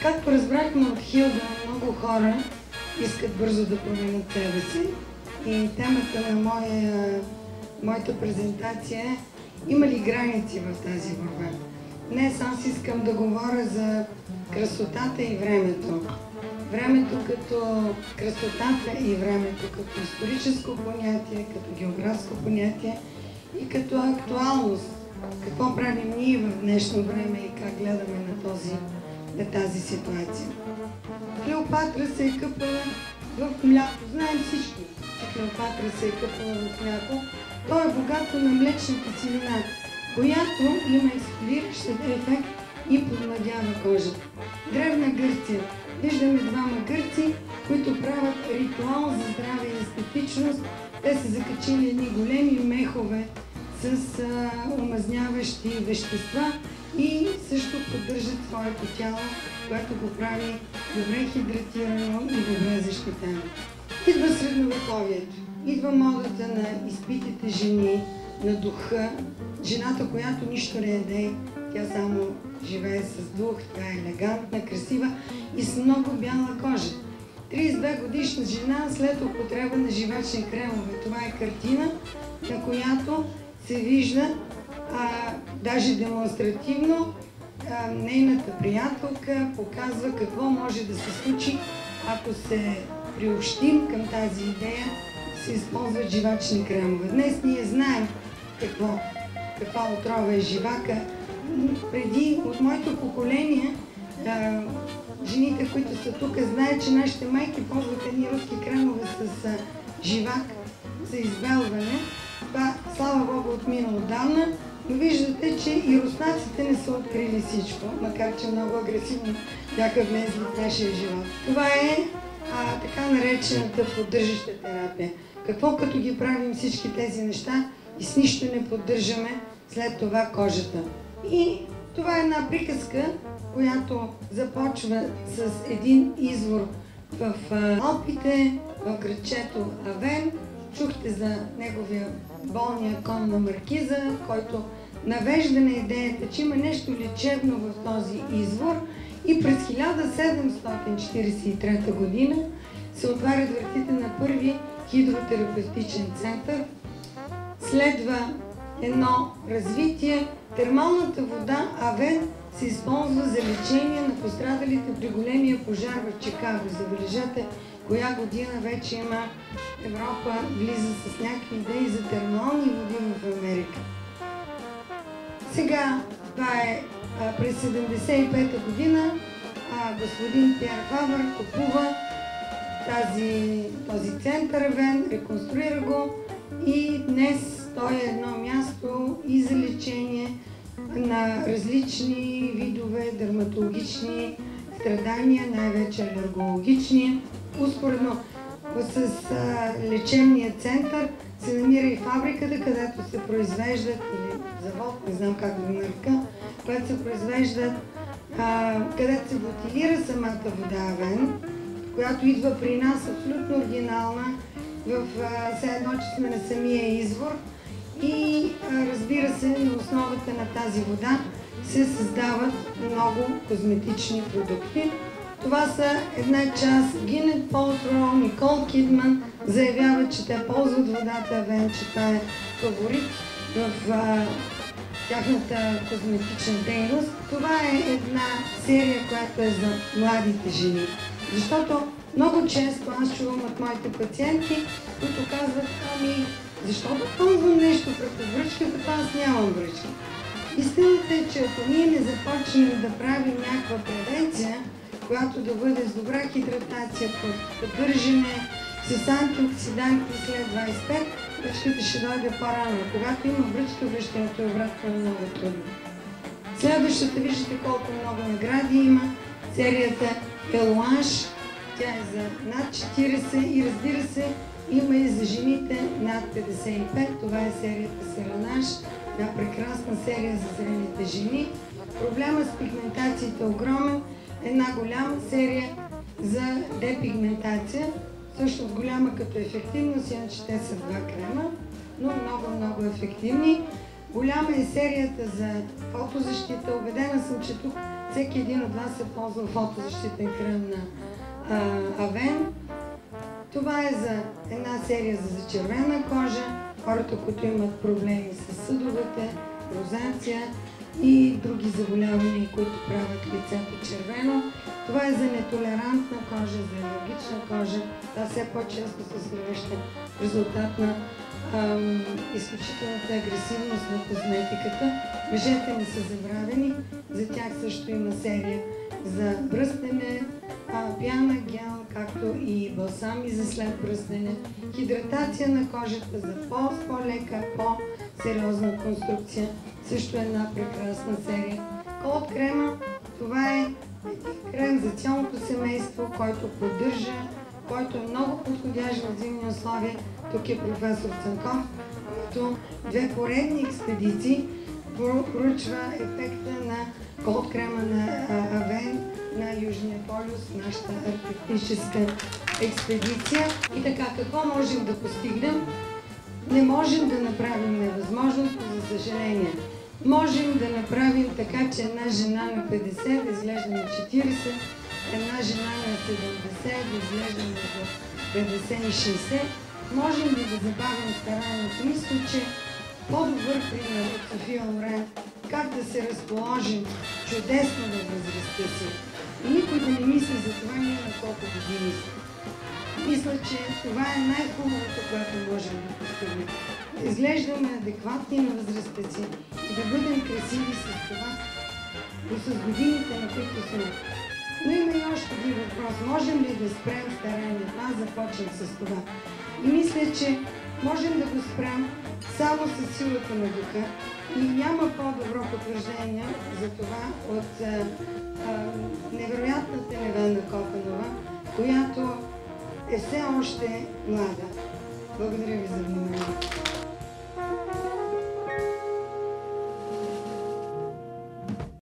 Както разбрахме от Хилда, много хора искат бързо да променят себе си и темата на моята презентация е: има ли граници в тази борба? Днес аз искам да говоря за красотата и времето. Времето като красотата и времето като историческо понятие, като географско понятие и като актуалност. Какво правим ние в днешно време и как гледаме на тази ситуация. Клеопатра се е къпала в мляко. Знаем всички, че Клеопатра се е къпала в мляко. То е богато на млечната силина, която има изфолиращ ефект и подмладява кожата. Древна Гърция. Виждаме двама гърци, които правят ритуал за здраве и естетичност. Те са закачили едни големи мехове с омазняващи вещества и също поддържат своето тяло, което го прави добре хидратирано и добре защитено. Идва средновековието, идва модата на изпитите жени, на духа, жената, която нищо не яде, тя само живее с дух, тя е елегантна, красива и с много бяла кожа. 32 годишна жена след употреба на живачни кремове. Това е картина, на която се вижда даже демонстративно нейната приятелка показва какво може да се случи, ако се приобщим към тази идея, се използват живачни кремове. Днес ние знаем каква отрова е живака. Преди, от моето поколение, жените, които са тук, знаят, че нашите майки ползват едни руски кремове с живак за избелване. Това, слава Богу, отмина отдавна, но виждате, че и руснаците не са открили всичко, макар че много агресивно бяха влезли в нашия живот. Това е така наречената поддържаща терапия. Какво като ги правим всички тези неща и с нищо не поддържаме след това кожата? И това е една приказка, която започва с един извор в Алпите, в градчето Авен. Чухте за неговия болния кон на маркиза, който навежда на идеята, че има нещо лечебно в този извор, и през 1743 година се отварят вратите на първи хидротерапевтичен център. Следва едно развитие. Термалната вода Авен се използва за лечение на пострадалите при големия пожар в Чикаго. Забележете коя година вече има Европа влиза с някакви идеи за термални води в Америка. Сега, това е през 1975 година, господин Пиер Фабър купува този център Авен, реконструира го и днес той е едно място и за лечение на различни видове дерматологични страдания, най-вече алергологични. Успоредно с лечебния център се намира и фабриката, където се произвеждат, или завод, не знам как да го нарека, където се произвеждат, където се бутилира самата вода Авен, която идва при нас абсолютно оригинална, все едно, че сме на самия извор. И разбира се, на основата на тази вода се създават много козметични продукти. Това са една част. Гинет Палтроу, Никол Кидман заявяват, че те ползват водата Авен, че това е фаворит в тяхната козметична дейност. Това е една серия, която е за младите жени. Защото много често аз чувам от моите пациентки, които казват: защо да ползвам нещо пред връчката, аз нямам връчка. Истината е, че ако ние не започнем да правим някаква превенция, която да бъде с добра хидратация, поддържане с антиоксиданти след 25, връчката ще дойде по-рано. Когато има връчка, връщането е обратно много трудно. Следващата, виждате колко много награди има. Серията Елуанш, тя е за над 40 и разбира се, има и за жените над 55. Това е серията Серанаш, една прекрасна серия за зрелените жени. Проблема с пигментацията е огромен. Една голяма серия за депигментация, също голяма като ефективност, иначе те са два крема, но много ефективни. Голяма е серията за фотозащита. Убедена съм, че тук всеки един от вас е ползвал фотозащитен крем на Авен. Това е за една серия за зачервена кожа, хората, които имат проблеми с съдовете, розация и други заболявания, които правят лицето червено. Това е за нетолерантна кожа, за алергична кожа. Това все по-често се среща в резултат на изключителната агресивност на козметиката. Мъжете не са забравени, за тях също има серия за бръснене, пяна, гел, както и балсами за след бръснене, хидратация на кожата за по-лека, по-сериозна конструкция. Също е една прекрасна серия. Колд крема, това е крем за цялото семейство, който поддържа, който е много подходящ в зимни условия. Тук е професор Цанков, който две поредни експедиции проучва ефекта на колд крема на Авен на Южния полюс, нашата арктическа експедиция. И така, какво можем да постигнем? Не можем да направим невъзможното, за съжаление. Можем да направим така, че една жена на 50 да изглежда на 40, една жена на 70 да изглежда между 50 и 60. Можем ли да забавим старанието? Мисля, че по-добър пример от София Лорен, как да се разположим чудесно във възрастта си. И никой да не мисли за това ние на колко години сме. Мисля, че това е най-хубавото, което можем да постигнем. Да изглеждаме адекватни на възрастта си и да бъдем красиви с това, с годините, на които сме. Но има и още един въпрос. Можем ли да спрем старанието? Аз започвам с това. И мисля, че можем да го спрем само с силата на духа и няма по-добро потвърждение за това от невероятната Невена Копанова, която е все още млада. Благодаря ви за вниманието.